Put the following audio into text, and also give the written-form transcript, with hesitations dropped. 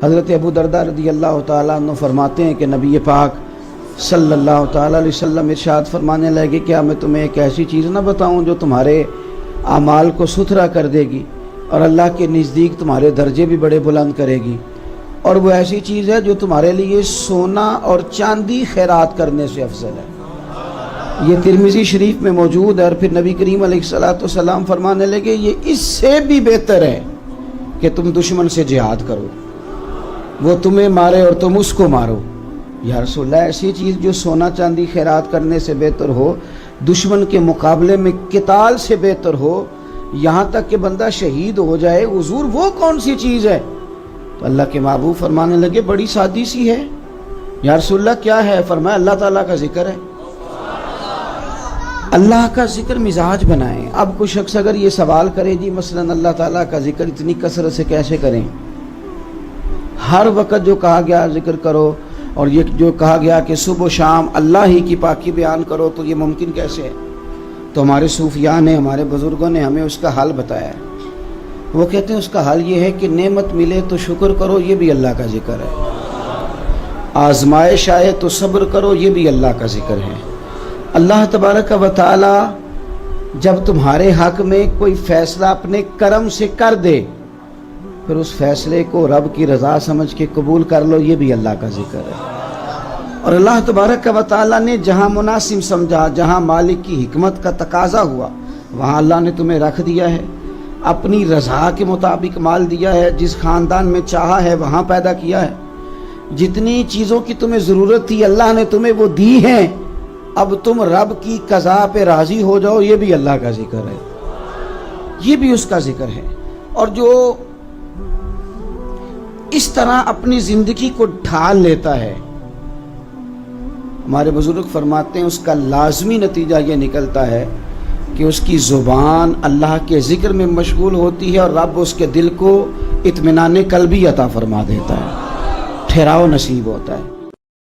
حضرت ابو درداء رضی اللہ تعالیٰ عنہ فرماتے ہیں کہ نبی پاک صلی اللہ تعالیٰ علیہ وسلم ارشاد فرمانے لگے کیا میں تمہیں ایک ایسی چیز نہ بتاؤں جو تمہارے اعمال کو ستھرا کر دے گی اور اللہ کے نزدیک تمہارے درجے بھی بڑے بلند کرے گی، اور وہ ایسی چیز ہے جو تمہارے لیے سونا اور چاندی خیرات کرنے سے افضل ہے۔ یہ ترمذی شریف میں موجود ہے۔ اور پھر نبی کریم علیہ الصلوۃ والسلام فرمانے لگے یہ اس سے بھی بہتر ہے کہ تم دشمن سے جہاد کرو، وہ تمہیں مارے اور تم اس کو مارو۔ یا رسول اللہ، ایسی چیز جو سونا چاندی خیرات کرنے سے بہتر ہو، دشمن کے مقابلے میں قتال سے بہتر ہو، یہاں تک کہ بندہ شہید ہو جائے، حضور وہ کون سی چیز ہے؟ تو اللہ کے محبوب فرمانے لگے بڑی سادی سی ہے۔ یا رسول اللہ کیا ہے؟ فرمایا اللہ تعالیٰ کا ذکر ہے۔ اللہ کا ذکر مزاج بنائیں۔ اب کوئی شخص اگر یہ سوال کرے جی مثلا اللہ تعالیٰ کا ذکر اتنی کثرت سے کیسے کریں؟ ہر وقت جو کہا گیا ذکر کرو، اور یہ جو کہا گیا کہ صبح و شام اللہ ہی کی پاکی بیان کرو، تو یہ ممکن کیسے ہے؟ تو ہمارے صوفیاء نے، ہمارے بزرگوں نے ہمیں اس کا حل بتایا ہے۔ وہ کہتے ہیں اس کا حل یہ ہے کہ نعمت ملے تو شکر کرو، یہ بھی اللہ کا ذکر ہے۔ آزمائش آئے تو صبر کرو، یہ بھی اللہ کا ذکر ہے۔ اللہ تبارک و تعالی جب تمہارے حق میں کوئی فیصلہ اپنے کرم سے کر دے، پھر اس فیصلے کو رب کی رضا سمجھ کے قبول کر لو، یہ بھی اللہ کا ذکر ہے۔ اور اللہ تبارک و تعالی نے جہاں مناسب سمجھا، جہاں مالک کی حکمت کا تقاضا ہوا، وہاں اللہ نے تمہیں رکھ دیا ہے، اپنی رضا کے مطابق مال دیا ہے، جس خاندان میں چاہا ہے وہاں پیدا کیا ہے، جتنی چیزوں کی تمہیں ضرورت تھی اللہ نے تمہیں وہ دی ہیں، اب تم رب کی قضا پہ راضی ہو جاؤ، یہ بھی اللہ کا ذکر ہے، یہ بھی اس کا ذکر ہے۔ اور جو اس طرح اپنی زندگی کو ڈھال لیتا ہے، ہمارے بزرگ فرماتے ہیں اس کا لازمی نتیجہ یہ نکلتا ہے کہ اس کی زبان اللہ کے ذکر میں مشغول ہوتی ہے، اور رب اس کے دل کو اطمینان قلبی عطا فرما دیتا ہے، ٹھہراؤ نصیب ہوتا ہے۔